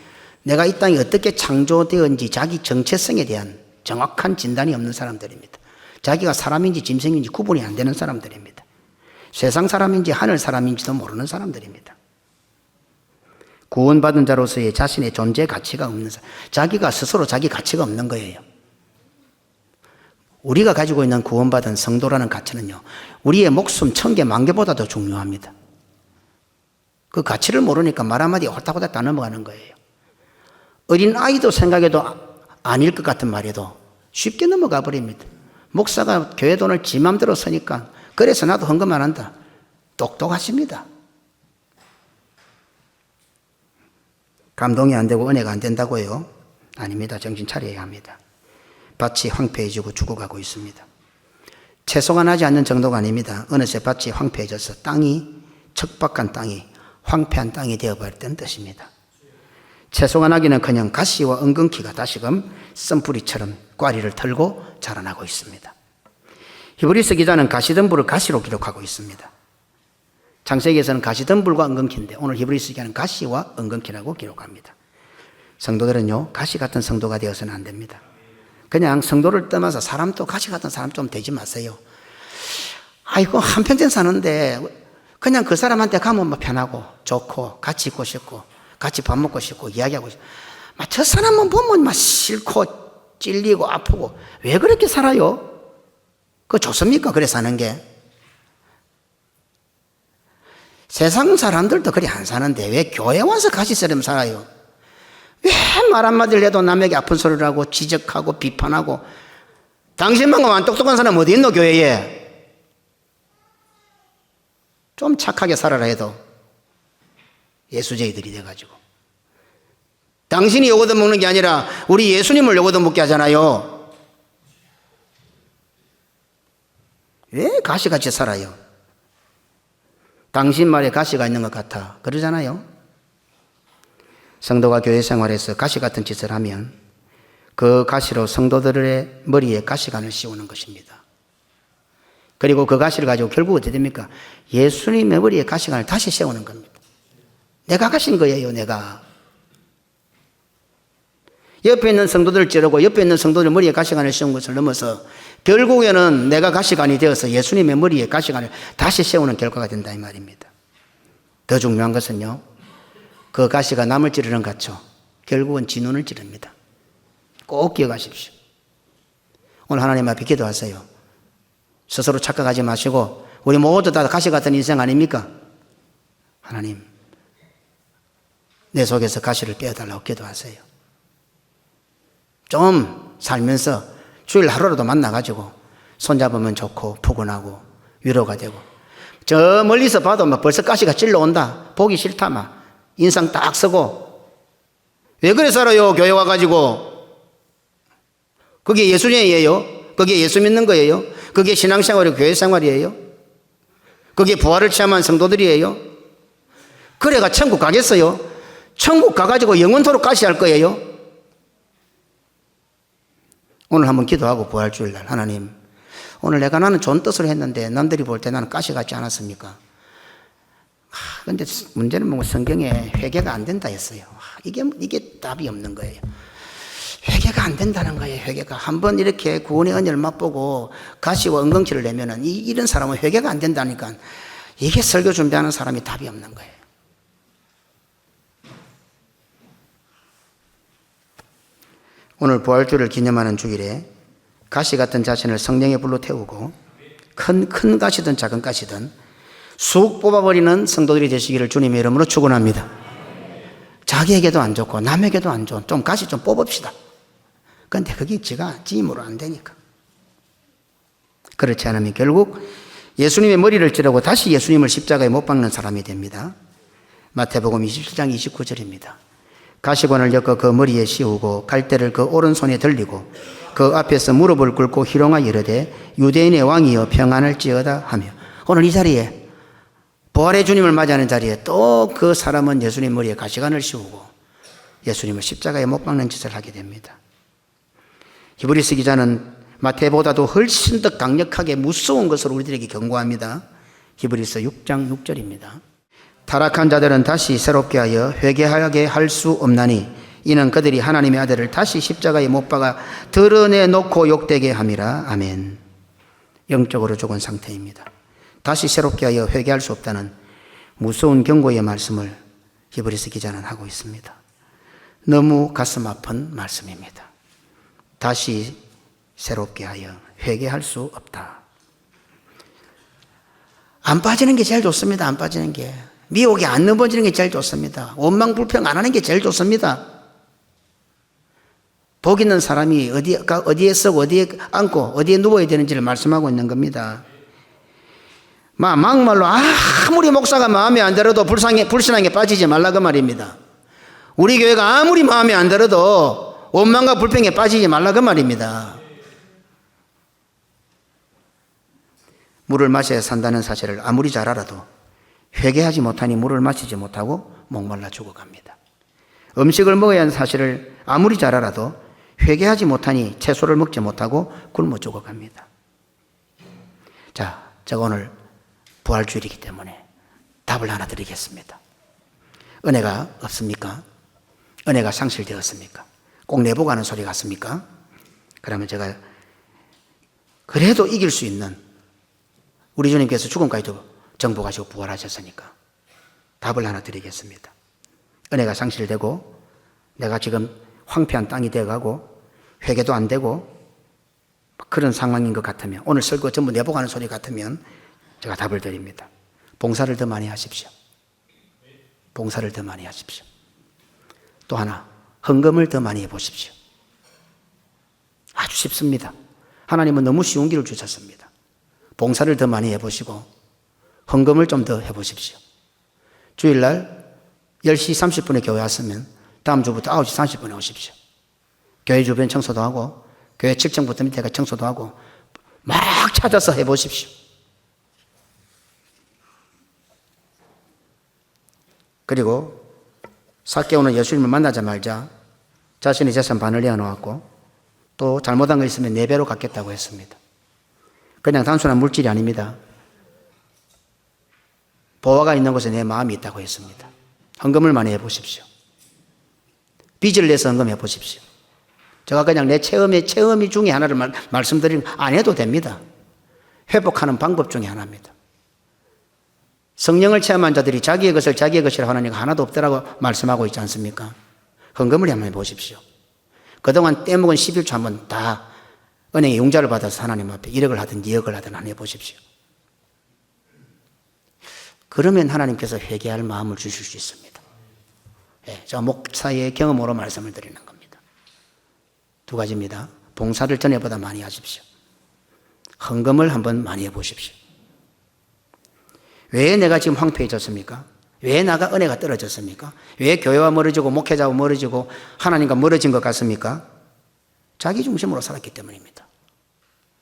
내가 이 땅에 어떻게 창조되었는지 자기 정체성에 대한 정확한 진단이 없는 사람들입니다. 자기가 사람인지 짐승인지 구분이 안 되는 사람들입니다. 세상 사람인지 하늘 사람인지도 모르는 사람들입니다. 구원받은 자로서의 자신의 존재 가치가 없는 사람, 자기가 스스로 자기 가치가 없는 거예요. 우리가 가지고 있는 구원받은 성도라는 가치는요, 우리의 목숨 1000개, 10,000개보다도 중요합니다. 그 가치를 모르니까 말 한마디 홀딱홀딱 다 넘어가는 거예요. 어린 아이도 생각해도 아닐 것 같은 말에도 쉽게 넘어가 버립니다. 목사가 교회 돈을 지 맘대로 쓰니까 그래서 나도 헌금 안 한다. 똑똑하십니다. 감동이 안 되고 은혜가 안 된다고요? 아닙니다. 정신 차려야 합니다. 밭이 황폐해지고 죽어가고 있습니다. 채소가 나지 않는 정도가 아닙니다. 어느새 밭이 황폐해져서 땅이, 척박한 땅이 황폐한 땅이 되어버렸다는 뜻입니다. 채소가 나기는커녕 가시와 엉겅퀴가 다시금 썬뿌리처럼 꽈리를 털고 자라나고 있습니다. 히브리서 기자는 가시덤불을 가시로 기록하고 있습니다. 창세기에서는 가시덤불과 엉겅퀴인데 오늘 히브리서 기자는 가시와 엉겅퀴라고 기록합니다. 성도들은요, 가시 같은 성도가 되어서는 안 됩니다. 그냥 성도를 떠나서 사람도 가시 같은 사람 좀 되지 마세요. 아이고, 한평생 사는데 그냥 그 사람한테 가면 뭐 편하고 좋고 같이 있고 싶고 같이 밥 먹고 싶고 이야기하고 싶고 저 사람만 보면 막 싫고 찔리고 아프고 왜 그렇게 살아요? 그거 좋습니까? 그래 사는 게. 세상 사람들도 그래 안 사는데 왜 교회 와서 가시처럼 살아요? 왜 말 한마디를 해도 남에게 아픈 소리를 하고 지적하고 비판하고 당신만큼 안 똑똑한 사람 어디 있노 교회에? 좀 착하게 살아라 해도 예수쟁이들이 돼가지고 당신이 요거도 먹는 게 아니라 우리 예수님을 요거도 먹게 하잖아요. 왜 가시같이 살아요? 당신 말에 가시가 있는 것 같아 그러잖아요. 성도가 교회 생활에서 가시 같은 짓을 하면 그 가시로 성도들의 머리에 가시관을 씌우는 것입니다. 그리고 그 가시를 가지고 결국 어떻게 됩니까? 예수님의 머리에 가시관을 다시 세우는 겁니다. 내가 가신 거예요, 내가. 옆에 있는 성도들을 찌르고 옆에 있는 성도들 머리에 가시관을 씌운 것을 넘어서 결국에는 내가 가시관이 되어서 예수님의 머리에 가시관을 다시 세우는 결과가 된다 이 말입니다. 더 중요한 것은요, 그 가시가 남을 찌르는 것 같죠. 결국은 지 눈을 찌릅니다. 꼭 기억하십시오. 오늘 하나님 앞에 기도하세요. 스스로 착각하지 마시고 우리 모두 다 가시 같은 인생 아닙니까? 하나님, 내 속에서 가시를 빼어달라고 기도하세요. 좀 살면서 주일 하루라도 만나가지고 손잡으면 좋고 푸근하고 위로가 되고 저 멀리서 봐도 막 벌써 가시가 찔러온다. 보기 싫다 막. 인상 딱 쓰고. 왜 그래 살아요? 교회 와가지고. 그게 예수님이에요? 그게 예수 믿는 거예요? 그게 신앙생활이고 교회 생활이에요? 그게 부활을 체험한 성도들이에요? 그래가 천국 가겠어요? 천국 가가지고 영원토록 가시할 거예요? 오늘 한번 기도하고 부활주일날 하나님, 오늘 내가 나는 좋은 뜻으로 했는데 남들이 볼 때 나는 가시 같지 않았습니까? 근데 문제는 뭐 성경에 회개가 안 된다 했어요. 이게 답이 없는 거예요. 회개가 안 된다는 거예요. 회개가 한번 이렇게 구원의 은혜를 맛보고 가시와 엉겅퀴를 내면은 이런 사람은 회개가 안 된다니까. 이게 설교 준비하는 사람이 답이 없는 거예요. 오늘 부활주를 기념하는 주일에 가시 같은 자신을 성령의 불로 태우고 큰 가시든 작은 가시든 쑥 뽑아버리는 성도들이 되시기를 주님의 이름으로 축원합니다. 자기에게도 안 좋고 남에게도 안 좋은 좀 가시 좀 뽑읍시다. 그런데 그게 지 힘으로 안 되니까. 그렇지 않으면 결국 예수님의 머리를 찌르고 다시 예수님을 십자가에 못 박는 사람이 됩니다. 마태복음 27장 29절입니다. 가시관을 엮어 그 머리에 씌우고 갈대를 그 오른손에 들리고 그 앞에서 무릎을 꿇고 희롱하여 이르되 유대인의 왕이여 평안을 지어다 하며, 오늘 이 자리에 부활의 주님을 맞이하는 자리에 또 그 사람은 예수님 머리에 가시관을 씌우고 예수님을 십자가에 못 박는 짓을 하게 됩니다. 히브리서 기자는 마태보다도 훨씬 더 강력하게 무서운 것으로 우리들에게 경고합니다. 히브리서 6장 6절입니다. 타락한 자들은 다시 새롭게 하여 회개하게 할 수 없나니 이는 그들이 하나님의 아들을 다시 십자가에 못 박아 드러내놓고 욕되게 함이라. 아멘. 영적으로 죽은 상태입니다. 다시 새롭게 하여 회개할 수 없다는 무서운 경고의 말씀을 히브리서 기자는 하고 있습니다. 너무 가슴 아픈 말씀입니다. 다시 새롭게 하여 회개할 수 없다. 안 빠지는 게 제일 좋습니다. 안 빠지는 게. 미혹에 안 넘어지는 게 제일 좋습니다. 원망 불평 안 하는 게 제일 좋습니다. 복 있는 사람이 어디에 쓰고 어디에 앉고 어디에 누워야 되는지를 말씀하고 있는 겁니다. 막말로 아무리 목사가 마음에 안 들어도 불신앙에 빠지지 말라 그 말입니다. 우리 교회가 아무리 마음에 안 들어도 원망과 불평에 빠지지 말라 그 말입니다. 물을 마셔야 산다는 사실을 아무리 잘 알아도 회개하지 못하니 물을 마시지 못하고 목말라 죽어갑니다. 음식을 먹어야 하는 사실을 아무리 잘 알아도 회개하지 못하니 채소를 먹지 못하고 굶어 죽어갑니다. 자, 제가 오늘 부활주일이기 때문에 답을 하나 드리겠습니다. 은혜가 없습니까? 은혜가 상실되었습니까? 꼭 내보고 하는 소리 같습니까? 그러면 제가 그래도 이길 수 있는, 우리 주님께서 죽음까지도 정복하시고 부활하셨으니까 답을 하나 드리겠습니다. 은혜가 상실되고 내가 지금 황폐한 땅이 되어가고 회개도 안 되고 그런 상황인 것 같으면, 오늘 설교 전부 내보고 하는 소리 같으면 제가 답을 드립니다. 봉사를 더 많이 하십시오. 봉사를 더 많이 하십시오. 또 하나, 헌금을 더 많이 해보십시오. 아주 쉽습니다. 하나님은 너무 쉬운 길을 주셨습니다. 봉사를 더 많이 해보시고 헌금을 좀 더 해보십시오. 주일날 10시 30분에 교회 왔으면 다음 주부터 9시 30분에 오십시오. 교회 주변 청소도 하고 교회 측정부터 밑에가 청소도 하고 막 찾아서 해보십시오. 그리고 삭개 오는 예수님을 만나자마자 자신의 재산 반을 내어놓았고 또 잘못한 거 있으면 4배로 갚겠다고 했습니다. 그냥 단순한 물질이 아닙니다. 보화가 있는 곳에 내 마음이 있다고 했습니다. 헌금을 많이 해보십시오. 빚을 내서 헌금해 보십시오. 제가 그냥 내 체험이 중에 하나를 말씀드리면 안 해도 됩니다. 회복하는 방법 중에 하나입니다. 성령을 체험한 자들이 자기의 것이라고 하는 이가 하나도 없더라고 말씀하고 있지 않습니까? 헌금을 한번 해보십시오. 그동안 떼먹은 11조 한번 다 은행에 융자를 받아서 하나님 앞에 1억을 하든 2억을 하든 한번 해보십시오. 그러면 하나님께서 회개할 마음을 주실 수 있습니다. 예, 제가 목사의 경험으로 말씀을 드리는 겁니다. 2가지입니다. 봉사를 전에보다 많이 하십시오. 헌금을 한번 많이 해보십시오. 왜 내가 지금 황폐해졌습니까? 왜 나가 은혜가 떨어졌습니까? 왜 교회와 멀어지고 목회자와 멀어지고 하나님과 멀어진 것 같습니까? 자기 중심으로 살았기 때문입니다.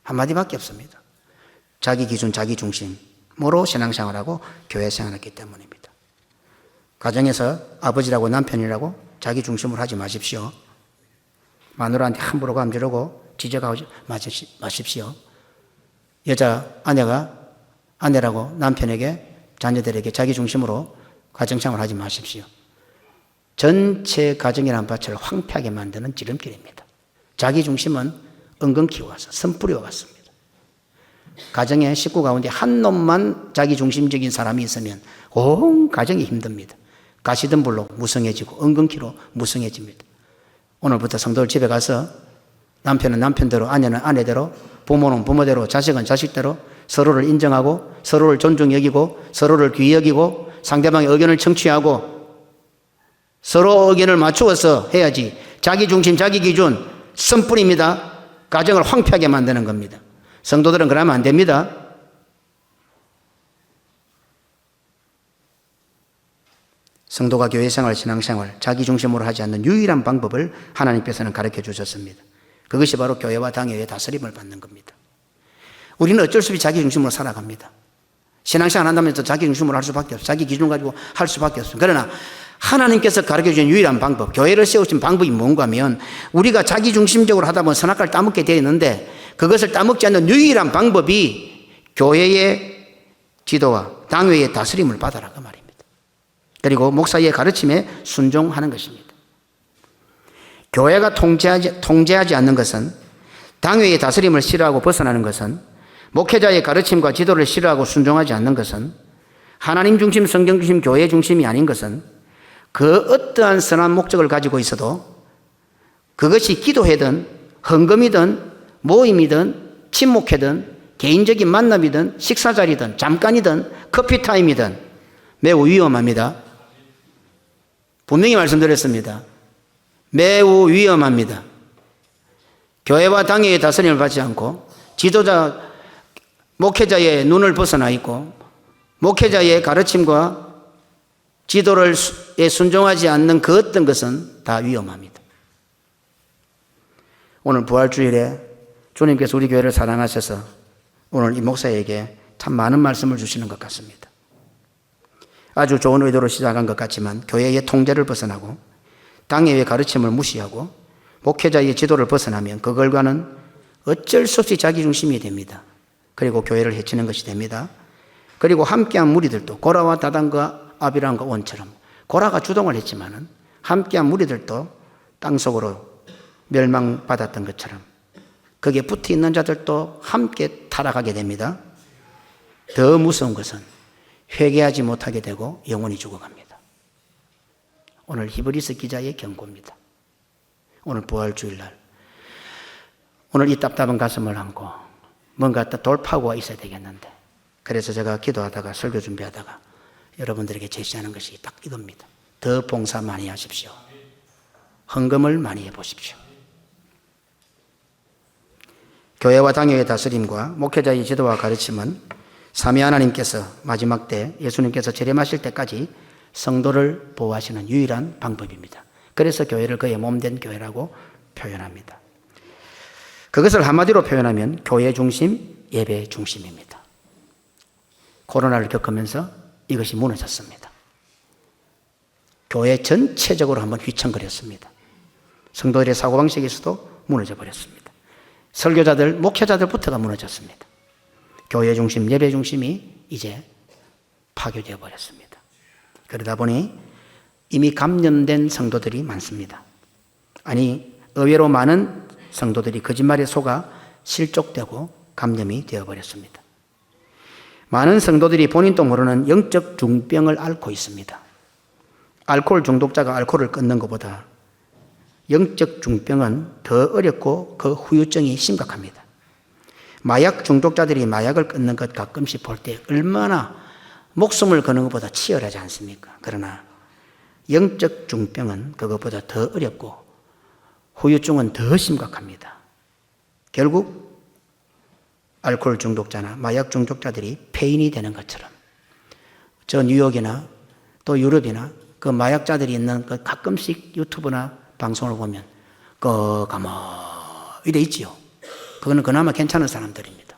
한마디밖에 없습니다. 자기 기준, 자기 중심으로 신앙생활하고 교회 생활했기 때문입니다. 가정에서 아버지라고 남편이라고 자기 중심으로 하지 마십시오. 마누라한테 함부로 감지르고 지적하지 마십시오. 여자 아내가 아내라고 남편에게 자녀들에게 자기 중심으로 가정생활 하지 마십시오. 전체 가정이라는 밭을 황폐하게 만드는 지름길입니다. 자기 중심은 은근히 와서 선뿌리와 같습니다. 가정의 식구 가운데 한 놈만 자기 중심적인 사람이 있으면 온 가정이 힘듭니다. 가시던 불로 무성해지고 은근키로 무성해집니다. 오늘부터 성도들 집에 가서 남편은 남편대로, 아내는 아내대로, 부모는 부모대로, 자식은 자식대로 서로를 인정하고 서로를 존중 여기고 서로를 귀히 여기고 상대방의 의견을 청취하고 서로 의견을 맞추어서 해야지. 자기 중심, 자기 기준, 선뿌리입니다. 가정을 황폐하게 만드는 겁니다. 성도들은 그러면 안 됩니다. 성도가 교회생활, 신앙생활, 자기 중심으로 하지 않는 유일한 방법을 하나님께서는 가르쳐 주셨습니다. 그것이 바로 교회와 당회의 다스림을 받는 겁니다. 우리는 어쩔 수 없이 자기 중심으로 살아갑니다. 신앙생활 한다면서 자기 중심으로 할 수밖에 없어요. 자기 기준 가지고 할 수밖에 없어요. 그러나 하나님께서 가르쳐 주신 유일한 방법, 교회를 세우신 방법이 뭔가 하면 우리가 자기 중심적으로 하다 보면 선악과를 따먹게 되어 있는데 그것을 따먹지 않는 유일한 방법이 교회의 지도와 당회의 다스림을 받아라 그 말입니다. 그리고 목사의 가르침에 순종하는 것입니다. 교회가 통제하지 않는 것은, 당회의 다스림을 싫어하고 벗어나는 것은, 목회자의 가르침과 지도를 싫어하고 순종하지 않는 것은, 하나님 중심, 성경 중심, 교회 중심이 아닌 것은 그 어떠한 선한 목적을 가지고 있어도 그것이 기도회든 헌금이든 모임이든 친목회든 개인적인 만남이든 식사자리든 잠깐이든 커피타임이든 매우 위험합니다. 분명히 말씀드렸습니다. 매우 위험합니다. 교회와 당회의 다스림을 받지 않고 지도자, 목회자의 눈을 벗어나 있고 목회자의 가르침과 지도를 순종하지 않는 그 어떤 것은 다 위험합니다. 오늘 부활주일에 주님께서 우리 교회를 사랑하셔서 오늘 이 목사에게 참 많은 말씀을 주시는 것 같습니다. 아주 좋은 의도로 시작한 것 같지만 교회의 통제를 벗어나고 당회의 가르침을 무시하고 목회자의 지도를 벗어나면 그 결과는 어쩔 수 없이 자기중심이 됩니다. 그리고 교회를 해치는 것이 됩니다. 그리고 함께한 무리들도 고라와 다단과 아비람과 온처럼 고라가 주동을 했지만은 함께한 무리들도 땅속으로 멸망받았던 것처럼 거기에 붙어 있는 자들도 함께 타락하게 됩니다. 더 무서운 것은 회개하지 못하게 되고 영혼이 죽어갑니다. 오늘 히브리서 기자의 경고입니다. 오늘 부활주일날 오늘 이 답답한 가슴을 안고 뭔가 또 돌파구가 있어야 되겠는데 그래서 제가 기도하다가 설교 준비하다가 여러분들에게 제시하는 것이 딱 이겁니다. 더 봉사 많이 하십시오. 헌금을 많이 해보십시오. 교회와 당회의 다스림과 목회자의 지도와 가르침은 삼위 하나님께서 마지막 때 예수님께서 재림하실 때까지 성도를 보호하시는 유일한 방법입니다. 그래서 교회를 그의 몸된 교회라고 표현합니다. 그것을 한마디로 표현하면 교회 중심, 예배 중심입니다. 코로나를 겪으면서 이것이 무너졌습니다. 교회 전체적으로 한번 휘청거렸습니다. 성도들의 사고방식에서도 무너져 버렸습니다. 설교자들, 목회자들부터가 무너졌습니다. 교회 중심, 예배 중심이 이제 파괴되어 버렸습니다. 그러다 보니 이미 감염된 성도들이 많습니다. 아니, 의외로 많은 성도들이 거짓말에 속아 실족되고 감염이 되어버렸습니다. 많은 성도들이 본인도 모르는 영적 중병을 앓고 있습니다. 알코올 중독자가 알코올을 끊는 것보다 영적 중병은 더 어렵고 그 후유증이 심각합니다. 마약 중독자들이 마약을 끊는 것 가끔씩 볼 때 얼마나 목숨을 거는 것보다 치열하지 않습니까? 그러나 영적 중병은 그것보다 더 어렵고 후유증은 더 심각합니다. 결국 알코올 중독자나 마약 중독자들이 폐인이 되는 것처럼 저 뉴욕이나 또 유럽이나 그 마약자들이 있는 그 가끔씩 유튜브나 방송을 보면 이래 있지요. 그거는 그나마 괜찮은 사람들입니다.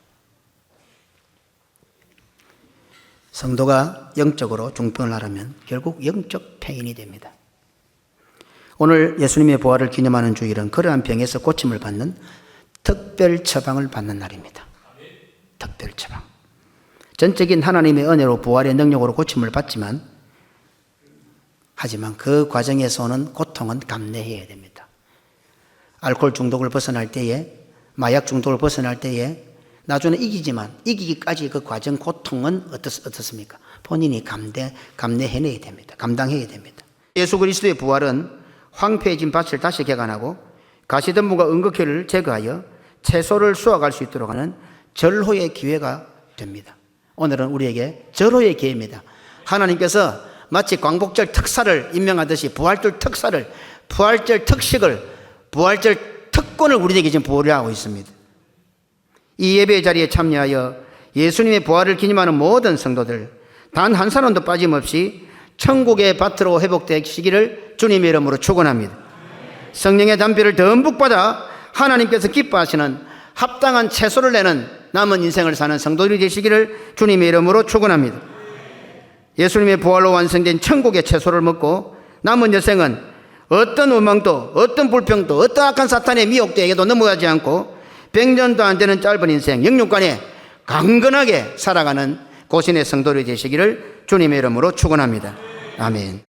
성도가 영적으로 중병을 하려면 결국 영적 폐인이 됩니다. 오늘 예수님의 부활을 기념하는 주일은 그러한 병에서 고침을 받는 특별 처방을 받는 날입니다. 특별 처방. 전적인 하나님의 은혜로 부활의 능력으로 고침을 받지만 하지만 그 과정에서 오는 고통은 감내해야 됩니다. 알코올 중독을 벗어날 때에, 마약 중독을 벗어날 때에 나중에 이기지만 이기기까지 그 과정 고통은 어떻습니까? 본인이 감내해내야 됩니다. 감당해야 됩니다. 예수 그리스도의 부활은 황폐해진 밭을 다시 개간하고 가시덤불과 은극회를 제거하여 채소를 수확할 수 있도록 하는 절호의 기회가 됩니다. 오늘은 우리에게 절호의 기회입니다. 하나님께서 마치 광복절 특사를 임명하듯이 부활절 특사를, 부활절 특식을, 부활절 특권을 우리에게 지금 부여하고 있습니다. 이 예배의 자리에 참여하여 예수님의 부활을 기념하는 모든 성도들 단 한 사람도 빠짐없이 천국의 밭으로 회복되시기를 주님의 이름으로 축원합니다. 성령의 담비를 듬뿍 받아 하나님께서 기뻐하시는 합당한 채소를 내는 남은 인생을 사는 성도들이 되시기를 주님의 이름으로 축원합니다. 예수님의 부활로 완성된 천국의 채소를 먹고 남은 여생은 어떤 원망도, 어떤 불평도, 어떤 악한 사탄의 미혹되에게도 넘어가지 않고 100년도 안 되는 짧은 인생 영육간에 강건하게 살아가는 고신의 성도들이 되시기를 주님의 이름으로 축원합니다. 아멘.